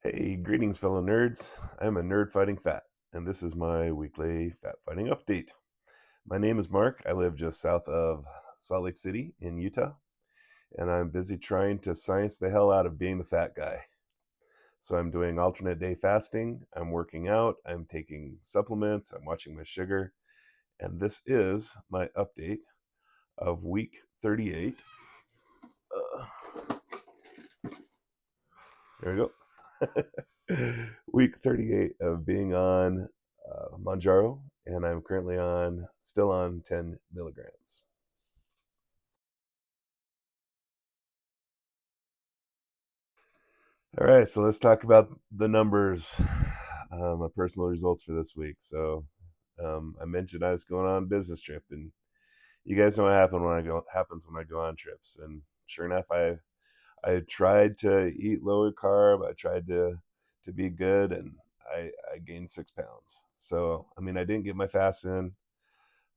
Hey, greetings, fellow nerds. I'm a nerd fighting fat, and this is my weekly fat fighting update. My name is Mark. I live just south of Salt Lake City in Utah, and I'm busy trying to science the hell out of being the fat guy. So I'm doing alternate day fasting, I'm working out, I'm taking supplements, I'm watching my sugar, and this is my update of week 38. There we go. Week 38 of being on Mounjaro, and I'm currently still on 10 milligrams. All right, so let's talk about the numbers, my personal results for this week. So I mentioned I was going on a business trip, and you guys know what happens when I go on trips. And sure enough, I tried to eat lower carb. I tried to be good, and I gained 6 pounds. So I mean, I didn't get my fast in.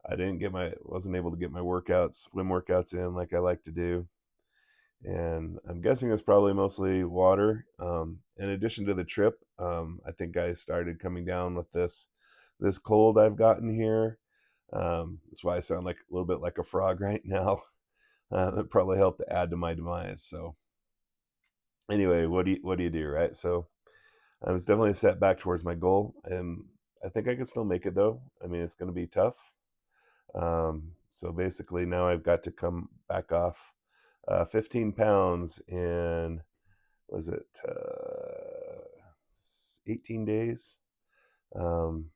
I didn't get my wasn't able to get my swim workouts in like I like to do. And I'm guessing it's probably mostly water. In addition to the trip, I think I started coming down with this cold I've gotten here. That's why I sound like a little bit like a frog right now. It probably helped to add to my demise. So anyway, what do you do, right? So I was definitely a setback towards my goal, and I think I can still make it though. I mean, it's going to be tough. So basically, now I've got to come back off 15 pounds in, was it 18 days? Um,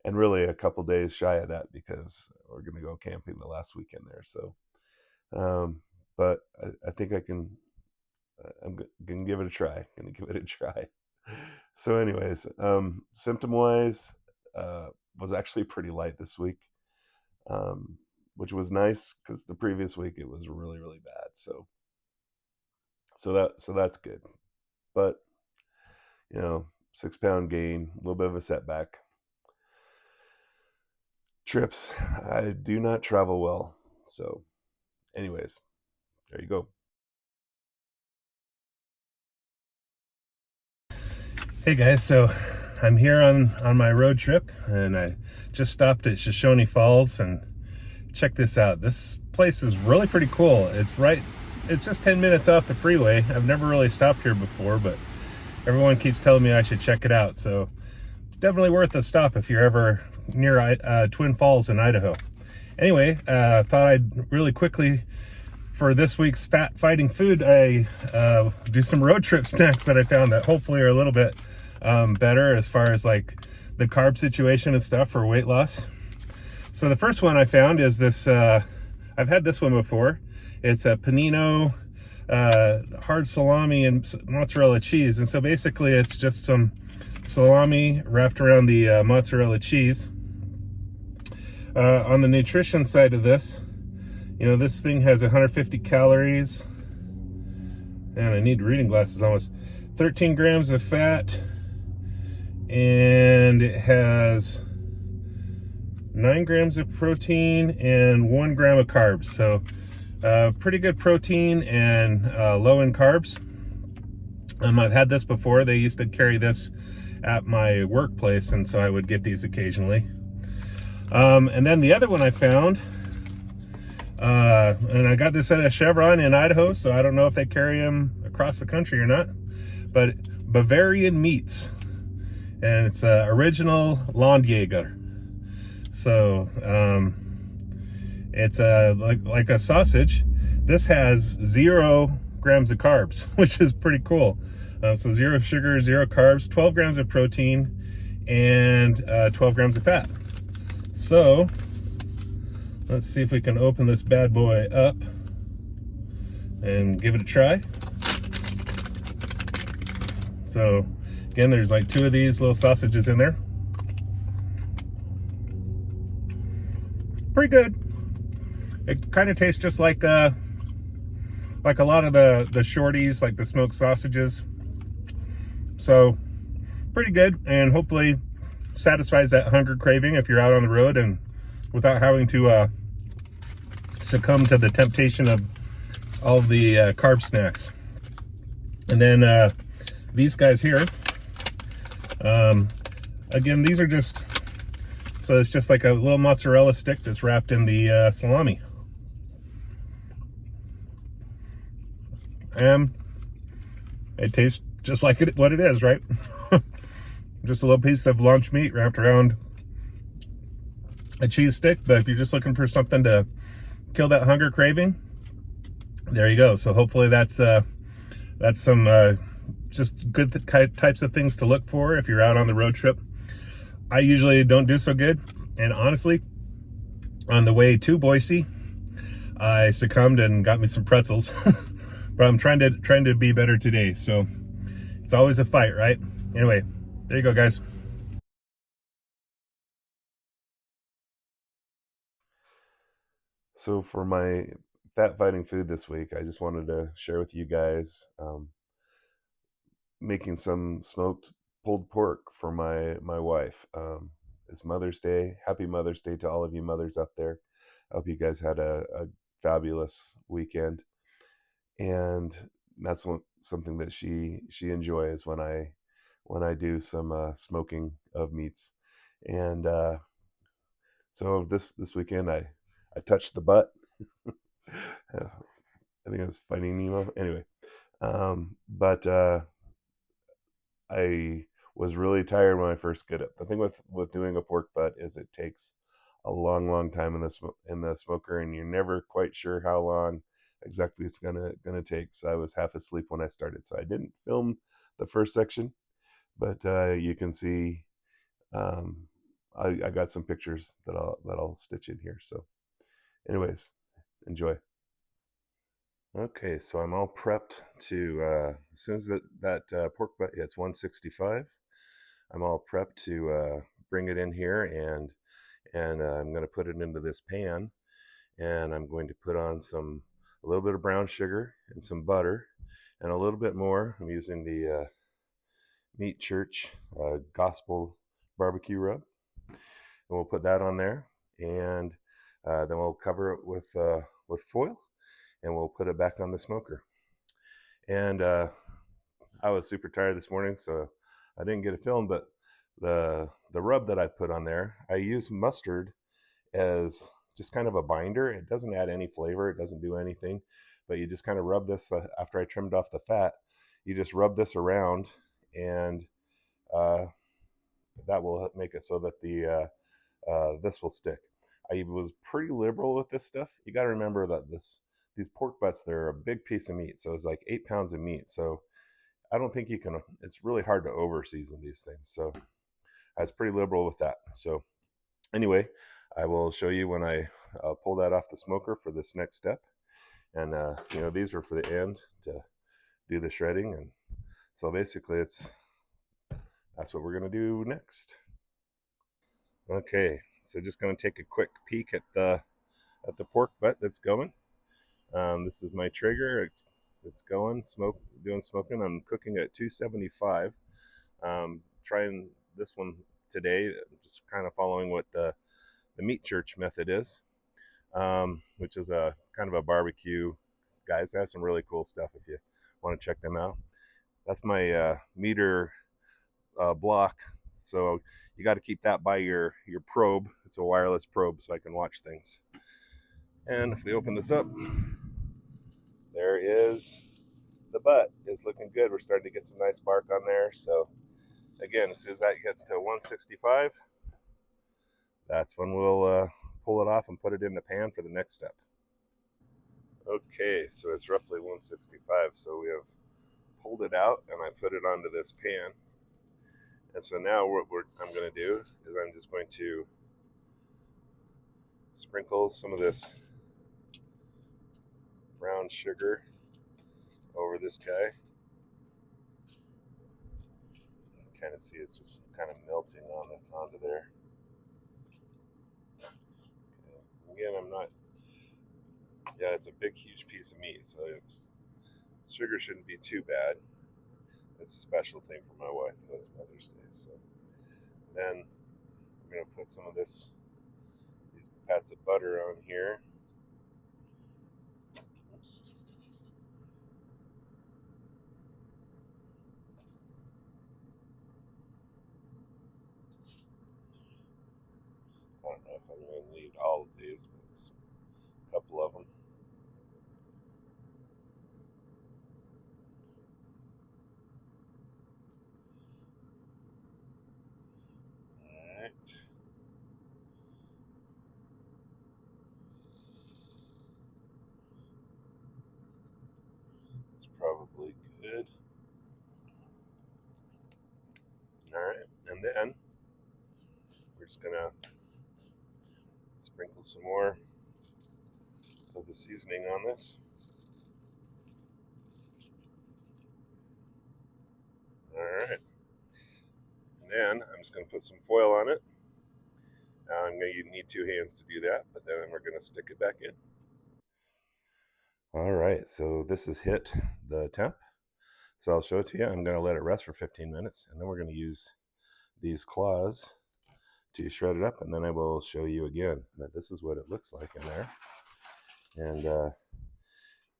and really a couple days shy of that because we're going to go camping the last weekend there. So, but I think I'm going to give it a try. Going to give it a try. So, anyways, symptom wise, was actually pretty light this week. Which was nice because the previous week it was really, really bad. So that's good. But 6 pound gain, a little bit of a setback. Trips, I do not travel well. So, anyways, there you go. Hey guys, so I'm here on my road trip, and I just stopped at Shoshone Falls, and check this out. This place is really pretty cool. It's just 10 minutes off the freeway. I've never really stopped here before, but everyone keeps telling me I should check it out. So definitely worth a stop if you're ever near Twin Falls in Idaho. Anyway, thought I'd really quickly, for this week's fat fighting food, I do some road trip snacks that I found that hopefully are a little bit better as far as like the carb situation and stuff for weight loss. So the first one I found is this, I've had this one before. It's a panino hard salami and mozzarella cheese. And so basically it's just some salami wrapped around the mozzarella cheese. On the nutrition side of this, this thing has 150 calories. And I need reading glasses almost. 13 grams of fat. And it has 9 grams of protein and 1 gram of carbs. So pretty good protein and low in carbs. I've had this before. They used to carry this at my workplace, and so I would get these occasionally. And then the other one I found, and I got this at a Chevron in Idaho, so I don't know if they carry them across the country or not, but Bavarian Meats. And it's original Landjäger. So it's like a sausage. This has 0 grams of carbs, which is pretty cool. So 0 sugar, 0 carbs, 12 grams of protein, and 12 grams of fat. So let's see if we can open this bad boy up and give it a try. So again, there's like 2 of these little sausages in there. Pretty good. It kind of tastes just like a lot of the shorties, like the smoked sausages. So pretty good, and hopefully satisfies that hunger craving if you're out on the road and without having to succumb to the temptation of all the carb snacks. And then these guys here. Again, these are just, so it's just like a little mozzarella stick that's wrapped in the salami. And it tastes just like what it is, right? Just a little piece of lunch meat wrapped around a cheese stick. But if you're just looking for something to kill that hunger craving, there you go. So hopefully that's some just good types of things to look for if you're out on the road trip. I usually don't do so good, and honestly, on the way to Boise, I succumbed and got me some pretzels. But I'm trying to be better today. So it's always a fight, right? Anyway, there you go, guys. So for my fat fighting food this week, I just wanted to share with you guys making some smoked pulled pork for my wife. It's Mother's Day. Happy Mother's Day to all of you mothers out there. I hope you guys had a fabulous weekend. And that's something that she enjoys when I do some smoking of meats. And so this weekend I touched the butt. I think it was Finding Nemo. Anyway, but I was really tired when I first get it. The thing with doing a pork butt is it takes a long time in the smoker, and you're never quite sure how long exactly it's gonna take. So I was half asleep when I started, so I didn't film the first section, but you can see um, I got some pictures that I'll stitch in here. So, anyways, enjoy. Okay, so I'm all prepped to as soon as that pork butt hits 165, I'm all prepped to bring it in here, and I'm going to put it into this pan, and I'm going to put on a little bit of brown sugar and some butter, and a little bit more. I'm using the Meat Church Gospel barbecue rub, and we'll put that on there, and then we'll cover it with foil, and we'll put it back on the smoker. And I was super tired this morning, so I didn't get a film. But the rub that I put on there, I use mustard as just kind of a binder. It doesn't add any flavor. It doesn't do anything. But you just kind of rub this after I trimmed off the fat. You just rub this around, and uh, that will make it so that the this will stick. I was pretty liberal with this stuff. You got to remember that these pork butts, they're a big piece of meat, so it's like 8 pounds of meat. So I don't think you can. It's really hard to over season these things. So I was pretty liberal with that. So anyway, I will show you when I pull that off the smoker for this next step. And these are for the end to do the shredding. And so basically, that's what we're gonna do next. Okay, so just gonna take a quick peek at the pork butt that's going. This is my trigger. It's going doing smoking. I'm cooking at 275. Trying this one today, just kind of following what the Meat Church method is, which is a kind of a barbecue. Guys, they have some really cool stuff if you want to check them out. That's my meter block, so you got to keep that by your probe. It's a wireless probe, so I can watch things. And if we open this up, there is the butt. It's looking good. We're starting to get some nice bark on there. So again, as soon as that gets to 165, that's when we'll pull it off and put it in the pan for the next step. Okay, so it's roughly 165. So we have pulled it out, and I put it onto this pan. And so now what I'm going to do is I'm just going to sprinkle some of this brown sugar over this guy. You can kind of see it's just kind of melting onto there. Okay. Again, I'm not. Yeah, it's a big, huge piece of meat, so sugar shouldn't be too bad. It's a special thing for my wife. That's Mother's Day. So then I'm gonna put some of these pats of butter on here. Oops. even need all of these, but just a couple of them. All right. It's probably good. All right, and then we're just gonna sprinkle some more of the seasoning on this. All right, and then I'm just gonna put some foil on it. Now I'm gonna need 2 hands to do that, but then we're gonna stick it back in. All right, so this has hit the temp. So I'll show it to you. I'm gonna let it rest for 15 minutes, and then we're gonna use these claws to shred it up, and then I will show you again. But this is what it looks like in there. And you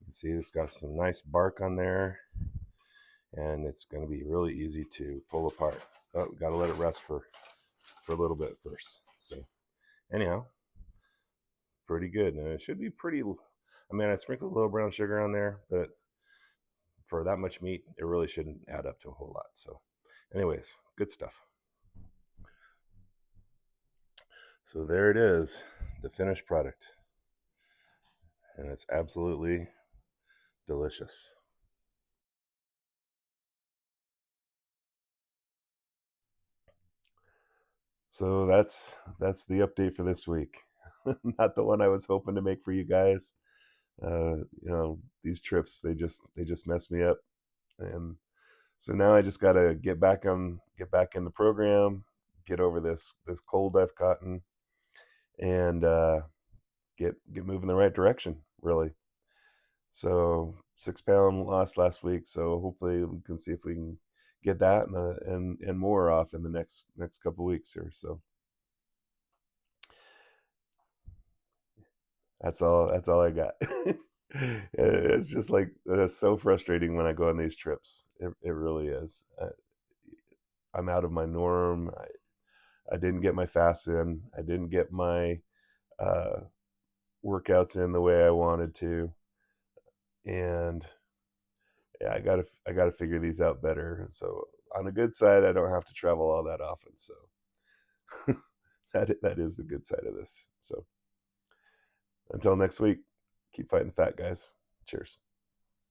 can see it's got some nice bark on there, and it's going to be really easy to pull apart. Oh, got to let it rest for a little bit first. So anyhow, pretty good, and it should be pretty. I mean, I sprinkled a little brown sugar on there, but for that much meat, it really shouldn't add up to a whole lot. So, anyways, good stuff. So there it is, the finished product, and it's absolutely delicious. So that's the update for this week. Not the one I was hoping to make for you guys. These trips they just mess me up, and so now I just got to get back in the program, get over this cold I've caught in, and get moving the right direction, really. So 6 pound loss last week. So hopefully we can see if we can get that and more off in the next couple weeks here. So that's all I got. It's just like it's so frustrating when I go on these trips. It really is. I'm out of my norm. I didn't get my fasts in. I didn't get my uh, workouts in the way I wanted to, and yeah, I gotta figure these out better. So on the good side, I don't have to travel all that often. So that is the good side of this. So until next week, keep fighting the fat, guys. Cheers.